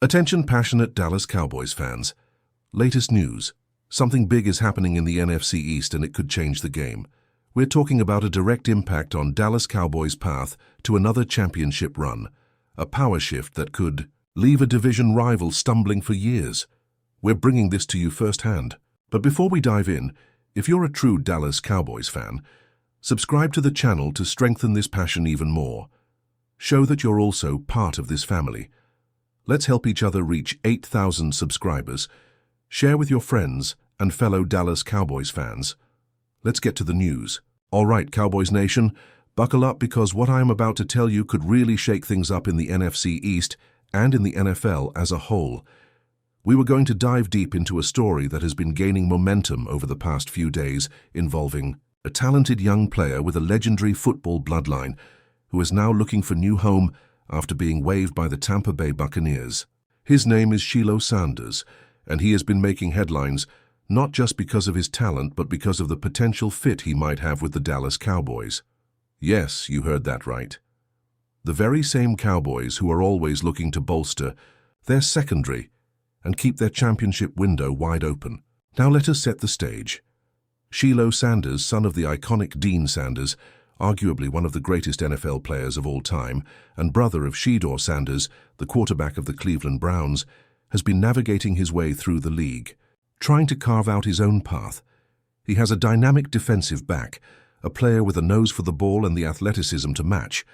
Attention passionate Dallas Cowboys fans. Latest news. Something big is happening in the NFC East and it could change the game. We're talking about a direct impact on Dallas Cowboys' path to another championship run. A power shift that could leave a division rival stumbling for years. We're bringing this to you firsthand. But before we dive in, if you're a true Dallas Cowboys fan, subscribe to the channel to strengthen this passion even more. Show that you're also part of this family. Let's help each other reach 8,000 subscribers. Share with your friends and fellow Dallas Cowboys fans. Let's get to the news. All right, Cowboys Nation, buckle up because what I am about to tell you could really shake things up in the NFC East and in the NFL as a whole. We were going to dive deep into a story that has been gaining momentum over the past few days involving a talented young player with a legendary football bloodline who is now looking for new home after being waived by the Tampa Bay Buccaneers. His name is Shilo Sanders, and he has been making headlines not just because of his talent but because of the potential fit he might have with the Dallas Cowboys. Yes, you heard that right. The very same Cowboys who are always looking to bolster their secondary and keep their championship window wide open. Now let us set the stage. Shilo Sanders, son of the iconic Dean Sanders, arguably one of the greatest NFL players of all time, and brother of Shedeur Sanders, the quarterback of the Cleveland Browns, has been navigating his way through the league, trying to carve out his own path. He has a dynamic defensive back, a player with a nose for the ball and the athleticism to match.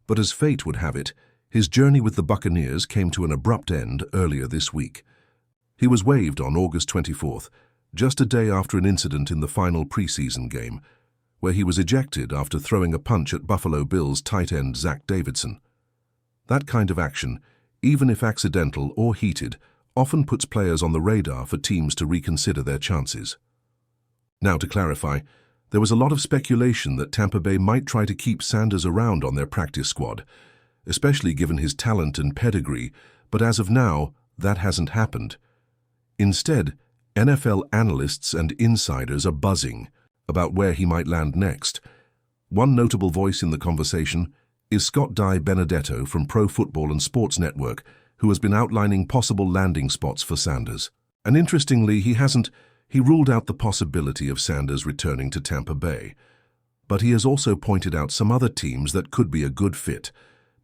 But as fate would have it, his journey with the Buccaneers came to an abrupt end earlier this week. He was waived on August 24th, just a day after an incident in the final preseason game, where he was ejected after throwing a punch at Buffalo Bills tight end Zach Davidson. That kind of action, even if accidental or heated, often puts players on the radar for teams to reconsider their chances. Now, to clarify, there was a lot of speculation that Tampa Bay might try to keep Sanders around on their practice squad, especially given his talent and pedigree, but as of now, that hasn't happened. Instead, NFL analysts and insiders are buzzing about where he might land next. One notable voice in the conversation is Scott Benedetto from Pro Football and Sports Network, who has been outlining possible landing spots for Sanders. And interestingly, he ruled out the possibility of Sanders returning to Tampa Bay. But he has also pointed out some other teams that could be a good fit,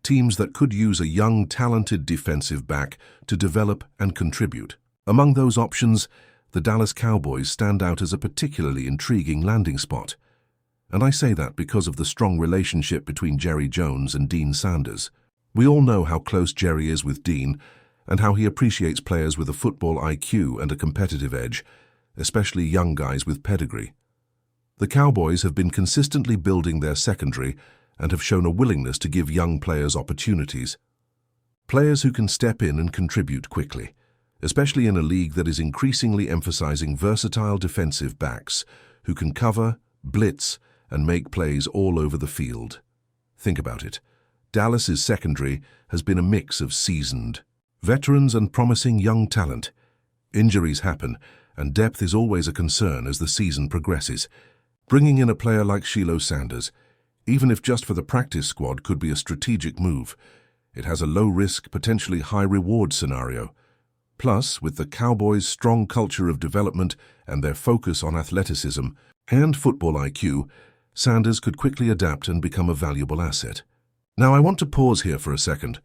teams that could use a young, talented defensive back to develop and contribute. Among those options, the Dallas Cowboys stand out as a particularly intriguing landing spot. And I say that because of the strong relationship between Jerry Jones and Dean Sanders. We all know how close Jerry is with Dean and how he appreciates players with a football IQ and a competitive edge, especially young guys with pedigree. The Cowboys have been consistently building their secondary and have shown a willingness to give young players opportunities. Players who can step in and contribute quickly, especially in a league that is increasingly emphasizing versatile defensive backs who can cover, blitz, and make plays all over the field. Think about it. Dallas's secondary has been a mix of seasoned veterans and promising young talent. Injuries happen, and depth is always a concern as the season progresses. Bringing in a player like Shilo Sanders, even if just for the practice squad, could be a strategic move. It has a low-risk, potentially high-reward scenario. Plus, with the Cowboys' strong culture of development and their focus on athleticism and football IQ, Sanders could quickly adapt and become a valuable asset. Now, I want to pause here for a second.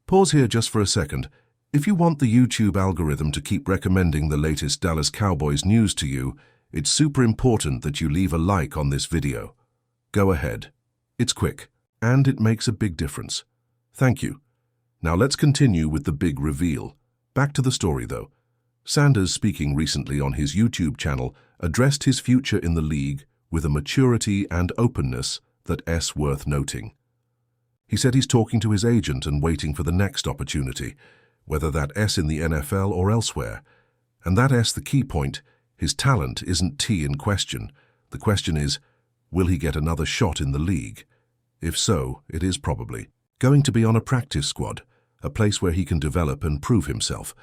Pause here just for a second. If you want the YouTube algorithm to keep recommending the latest Dallas Cowboys news to you, it's super important that you leave a like on this video. Go ahead. It's quick, and it makes a big difference. Thank you. Now let's continue with the big reveal. Back to the story, though. Sanders, speaking recently on his YouTube channel, addressed his future in the league with a maturity and openness that's worth noting. He said he's talking to his agent and waiting for the next opportunity, whether that's in the NFL or elsewhere. And that's the key point. His talent isn't in question. The question is, will he get another shot in the league? If so, it is probably going to be on a practice squad, a place where he can develop and prove himself.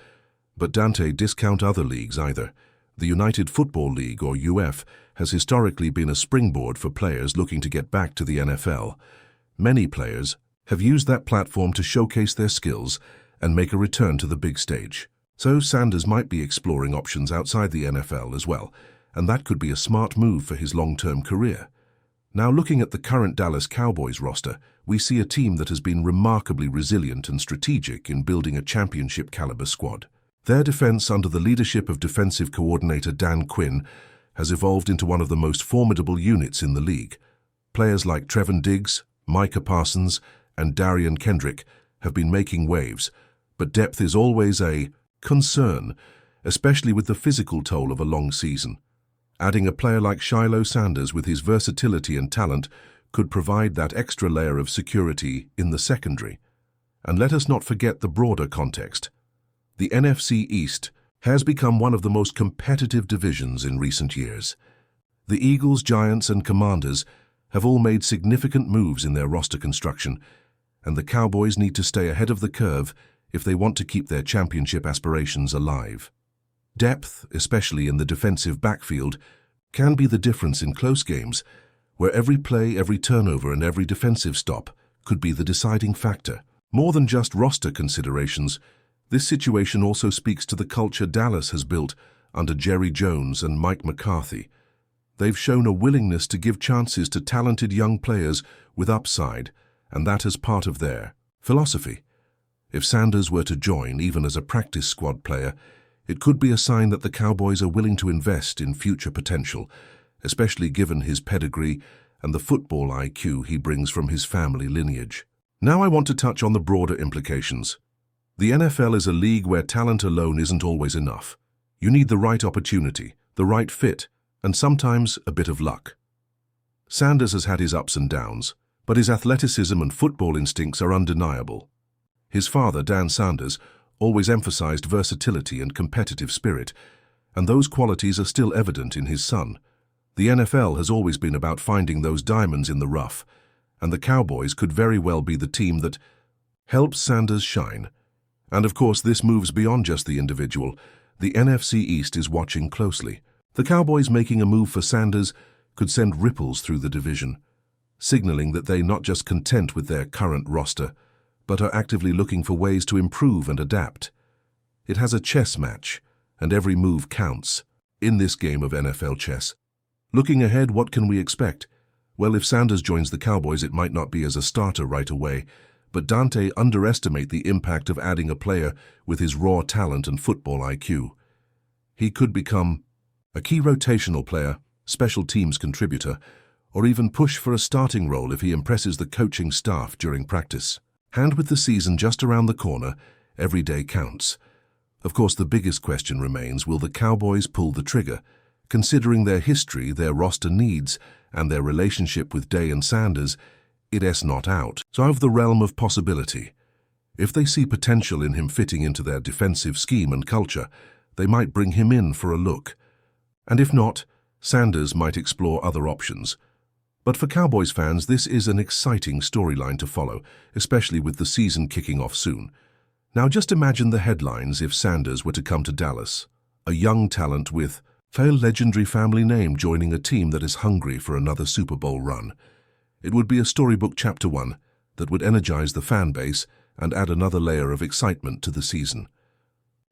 But don't discount other leagues either. The United Football League, or UF, has historically been a springboard for players looking to get back to the NFL. Many players have used that platform to showcase their skills and make a return to the big stage. So Sanders might be exploring options outside the NFL as well, and that could be a smart move for his long-term career. Now, looking at the current Dallas Cowboys roster, we see a team that has been remarkably resilient and strategic in building a championship-caliber squad. Their defense, under the leadership of defensive coordinator Dan Quinn, has evolved into one of the most formidable units in the league. Players like Trevon Diggs, Micah Parsons, and Darian Kendrick have been making waves, but depth is always a concern, especially with the physical toll of a long season. Adding a player like Shilo Sanders with his versatility and talent could provide that extra layer of security in the secondary. And let us not forget the broader context. The NFC East has become one of the most competitive divisions in recent years. The Eagles, Giants, and Commanders have all made significant moves in their roster construction, and the Cowboys need to stay ahead of the curve if they want to keep their championship aspirations alive. Depth, especially in the defensive backfield, can be the difference in close games, where every play, every turnover, and every defensive stop could be the deciding factor. More than just roster considerations, this situation also speaks to the culture Dallas has built under Jerry Jones and Mike McCarthy. They've shown a willingness to give chances to talented young players with upside, and that is part of their philosophy. If Sanders were to join, even as a practice squad player, it could be a sign that the Cowboys are willing to invest in future potential, especially given his pedigree and the football IQ he brings from his family lineage. Now I want to touch on the broader implications. The NFL is a league where talent alone isn't always enough. You need the right opportunity, the right fit, and sometimes a bit of luck. Sanders has had his ups and downs, but his athleticism and football instincts are undeniable. His father, Dan Sanders, always emphasized versatility and competitive spirit, and those qualities are still evident in his son. The NFL has always been about finding those diamonds in the rough, and the Cowboys could very well be the team that helps Sanders shine. And of course, this moves beyond just the individual. The NFC East is watching closely. The Cowboys making a move for Sanders could send ripples through the division, signaling that they're not just content with their current roster, but are actively looking for ways to improve and adapt. It has a chess match, and every move counts in this game of NFL chess. Looking ahead, what can we expect? Well, if Sanders joins the Cowboys, it might not be as a starter right away, but don't underestimate the impact of adding a player with his raw talent and football IQ. He could become a key rotational player, special teams contributor, or even push for a starting role if he impresses the coaching staff during practice. And with the season just around the corner, every day counts. Of course, the biggest question remains, will the Cowboys pull the trigger? Considering their history, their roster needs, and their relationship with Day and Sanders, it's not out of the realm of possibility. If they see potential in him fitting into their defensive scheme and culture, they might bring him in for a look. And if not, Sanders might explore other options. But for Cowboys fans, this is an exciting storyline to follow, especially with the season kicking off soon. Now just imagine the headlines if Sanders were to come to Dallas, a young talent with a legendary family name joining a team that is hungry for another Super Bowl run. It would be a storybook chapter 1 that would energize the fan base and add another layer of excitement to the season.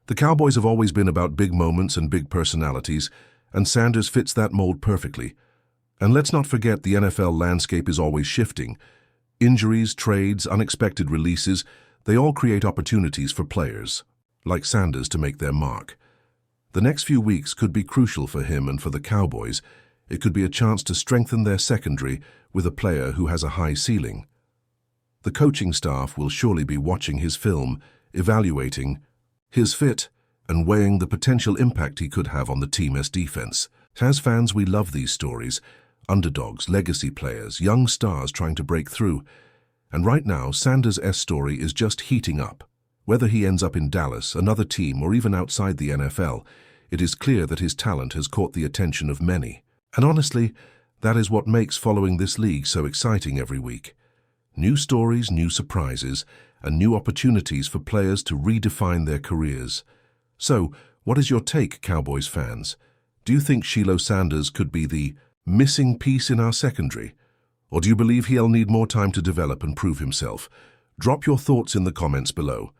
The Cowboys have always been about big moments and big personalities, and Sanders fits that mold perfectly. And let's not forget, the NFL landscape is always shifting. Injuries, trades, unexpected releases, they all create opportunities for players, like Sanders, to make their mark. The next few weeks could be crucial for him and for the Cowboys. It could be a chance to strengthen their secondary with a player who has a high ceiling. The coaching staff will surely be watching his film, evaluating his fit, and weighing the potential impact he could have on the team's defense. As fans, we love these stories. Underdogs, legacy players, young stars trying to break through. And right now, Sanders' story is just heating up. Whether he ends up in Dallas, another team, or even outside the NFL, it is clear that his talent has caught the attention of many. And honestly, that is what makes following this league so exciting every week. New stories, new surprises, and new opportunities for players to redefine their careers. So, what is your take, Cowboys fans? Do you think Shilo Sanders could be the missing piece in our secondary? Or do you believe he'll need more time to develop and prove himself? Drop your thoughts in the comments below.